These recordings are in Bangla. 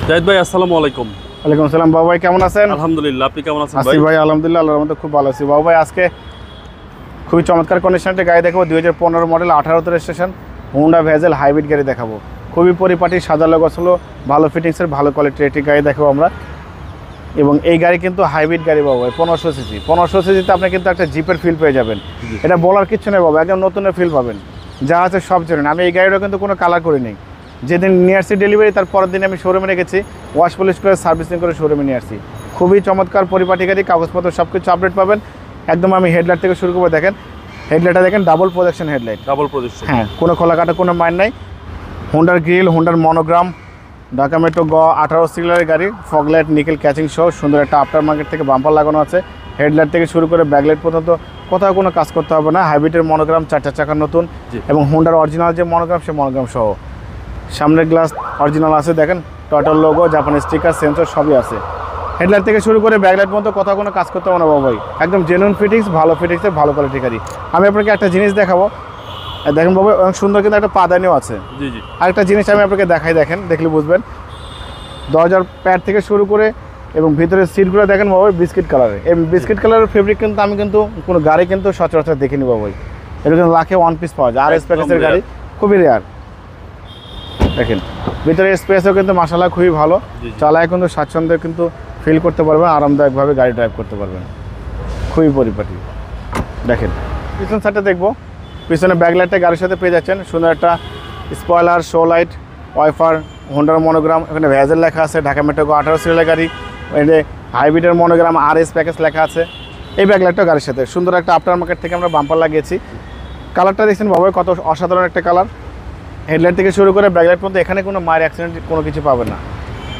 জাহিদ ভাই আসসালামু আলাইকুম। ওয়ালাইকুম আসসালাম। বাবু ভাই কেমন আছেন? আলহামদুলিল্লাহ, আপনি কেমন আছেন ভাই? ভাই আলহামদুলিল্লাহ, আল্লাহর রহমতে খুব ভালো আছি। বাবু ভাই আজকে খুবই চমৎকার কন্ডিশনের গাড়ি দেখাবো। 2015 model, 18 registration, Honda bezel hybrid গাড়ি দেখাবো। খুবই পরিপাটি, সাজালো গোছালো, ভালো ফিটিংসের, ভালো কোয়ালিটির একটি গাড়ি দেখাবো আমরা। এবং এই গাড়ি কিন্তু হাইব্রিড গাড়ি বাবু ভাই, 1500 সিসি। 1500 সিসিতে আপনি কিন্তু একটা জিপের ফিল পেয়ে যাবেন। এটা বলার কিছু নেই বাবু, একদম নতুনের ফিল পাবেন। যা আছে সব জানেন। আমি এই গাড়িটা কিন্তু কোনো কালার করি নেই। যেদিন নিয়ে আসছি ডেলিভারি, তার পরের দিন আমি শোরুমে রেখেছি, ওয়াশ পলিশ করে সার্ভিসিং করে শোরুমে নিয়ে আসছি। খুবই চমৎকার পরিপাটি গাড়ি, কাগজপত্র সব কিছু আপডেট পাবেন। একদম আমি হেডলাইট থেকে শুরু করবো। দেখেন হেডলাইটটা দেখেন, double projection headlight, double projection. হ্যাঁ, কোনো খোলা কাটা কোনো মাইন নাই। হোন্ডার গ্রিল, হোন্ডার মনোগ্রাম, ঢাকা মেট্রো 18 সিলিন্ডারের গাড়ি, ফগলাইট, নিকেল ক্যাচিং সহ সুন্দর একটা আফটার মার্কেট থেকে বাম্পার লাগানো আছে। হেডলাইট থেকে শুরু করে ব্যাকলাইট পর্যন্ত কোথাও কোনো কাজ করতে হবে না। হাইব্রিডের মনোগ্রাম, 4 চাকার নতুন, এবং হোন্ডার অরিজিনাল যে মনোগ্রাম, সে মনোগ্রাম সহ। সামনের গ্লাস অরিজিনাল আছে, দেখেন টয়টার লোগো, জাপানি স্টিকার, সেন্সর সবই আছে। হেডলাইট থেকে শুরু করে ব্যাকলাইট পর্যন্ত কোথাও কোনো কাজ করতে হবে না বাবু ভাই, একদম জেনুইন ফিটিংস, ভালো ফিটিংসের, ভালো কোয়ালিটি গাড়ি। আমি আপনাকে একটা জিনিস দেখাবো, দেখেন বাবু, অনেক সুন্দর কিন্তু একটা পাদানিও আছে। জি জি। আরেকটা জিনিস আমি আপনাকে দেখাই, দেখেন, দেখলে বুঝবেন। দরজার প্যাড থেকে শুরু করে এবং ভিতরে সিটগুলো দেখেন বাবু বিস্কিট কালারের। এই বিস্কিট কালারের ফেব্রিক কিন্তু আমি কিন্তু কোনো গাড়ি কিন্তু সচরাচর দেখিনি বাবু ভাই। এটা কিন্তু লাখে 1 পিস পাওয়া যায়। আর এস প্যাকেজের গাড়ি, খুবই রেয়ার। দেখেন ভিতরে স্পেসও কিন্তু মাশাআল্লাহ খুবই ভালো। চালায় কিন্তু স্বাচ্ছন্দ্যে কিন্তু ফিল করতে পারবেন, আরামদায়কভাবে গাড়ি ড্রাইভ করতে পারবেন, খুবই পরিপাটি। দেখেন পিছন সাইডটা দেখবো, পিছনে ব্যাকলাইটটা গাড়ির সাথে পেয়ে যাচ্ছেন। সুন্দর একটা স্পয়লার, শো লাইট, ওয়াইফার, হোন্ডার মনোগ্রাম, এখানে ভেজেল লেখা আছে, ঢাকা মেট্রো 18 সিরিয়ালের গাড়ি, এখানে হাইব্রিডের মনোগ্রাম, আর এস প্যাকেজ লেখা আছে। এই ব্যাকলাইটটা গাড়ির সাথে সুন্দর একটা আফটার মার্কেট থেকে আমরা বাম্পার লাগিয়েছি। কালারটা দেখছেন বাবা, কত অসাধারণ একটা কালার। হেডলাইট থেকে শুরু করে ব্যাকলাইট পর্যন্ত এখানে কোনো মায়ের অ্যাক্সিডেন্ট কোনো কিছু পাবেন না।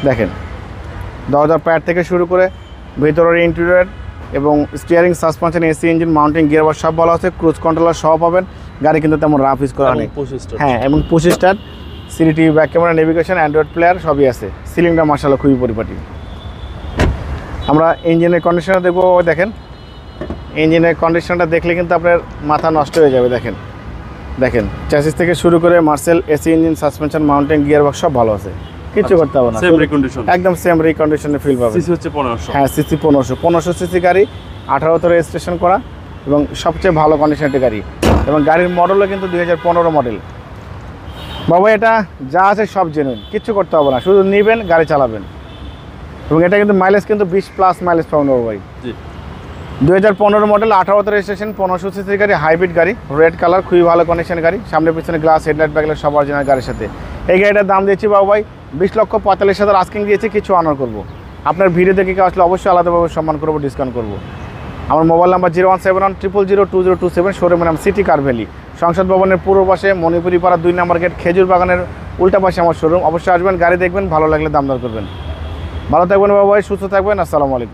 দেখেন দরজার প্যাড থেকে শুরু করে ভিতরের ইন্টেরিয়র এবং steering, suspension, AC, engine, mounting, gearbox সব ভালো আছে। ক্রুজ কন্ট্রোলার সহ পাবেন। গাড়ি কিন্তু তেমন রাফ ইউজ করা নেই। হ্যাঁ, এবং 25 star, CD TV, back camera, navigation, Android player সবই আছে। সিলিংটা মাশাআল্লাহ খুবই পরিপাটি। আমরা ইঞ্জিনের কন্ডিশনটা দেখবো। দেখেন ইঞ্জিনের কন্ডিশনটা দেখলে কিন্তু আপনার মাথা নষ্ট হয়ে যাবে। দেখেন দেখেন চ্যাসিস থেকে শুরু করে Marcel, AC, engine, suspension, mountain, gearbox সব ভালো আছে, কিছু করতে হবে না। সেম রিকন্ডিশন, একদম সেম রিকন্ডিশনে ফিল পাবেন। সিসি হচ্ছে 1500। হ্যাঁ, সিসি 1500 সিসি গাড়ি, 18তে রেজিস্ট্রেশন করা এবং সবচেয়ে ভালো কন্ডিশনের গাড়ি। এবং গাড়ির মডেলও কিন্তু 2015 মডেল। বাবা এটা যা আছে সব জেনুইন, কিচ্ছু করতে হবে না, শুধু নেবেন, গাড়ি চালাবেন। এবং এটা কিন্তু মাইলেজ কিন্তু 20+ মাইলেজ পাবেন বাবু ভাই। জি, 2015 মডেল, 18তে রেজিস্ট্রেশন, 1500 সিসি গাড়ি, হাইব্রিড গাড়ি, রেড কালার, খুবই ভালো কন্ডিশনের গাড়ি। সামনে পিছনে গ্লাস, হেডলাইট, ব্যাকলাইট সব অরিজিনাল গাড়ির সাথে। এই গাড়িটার দাম দিয়েছি বাবু ভাই 20,45,000 আস্কিং দিয়েছি, কিছু অনার করবো। আপনার ভিডিও দেখে কেউ আসলে অবশ্যই আলাদাভাবে সম্মান করবো, ডিসকাউন্ট করবো। আমার মোবাইল নাম্বার 01710002027, শোরুমের নাম সিটি কার ভ্যালি, সংসদ ভবনের পূর্ব পাশে, মণিপুরি পাড়া 2 নম্বর গেট, খেজুর বাগানের উল্টা পাশে আমার শোরুম। অবশ্যই আসবেন, গাড়ি দেখবেন, ভালো লাগলে দাম দর করবেন। ভালো থাকবেন বাবু ভাই, সুস্থ থাকবেন। আসসালামু আলাইকুম।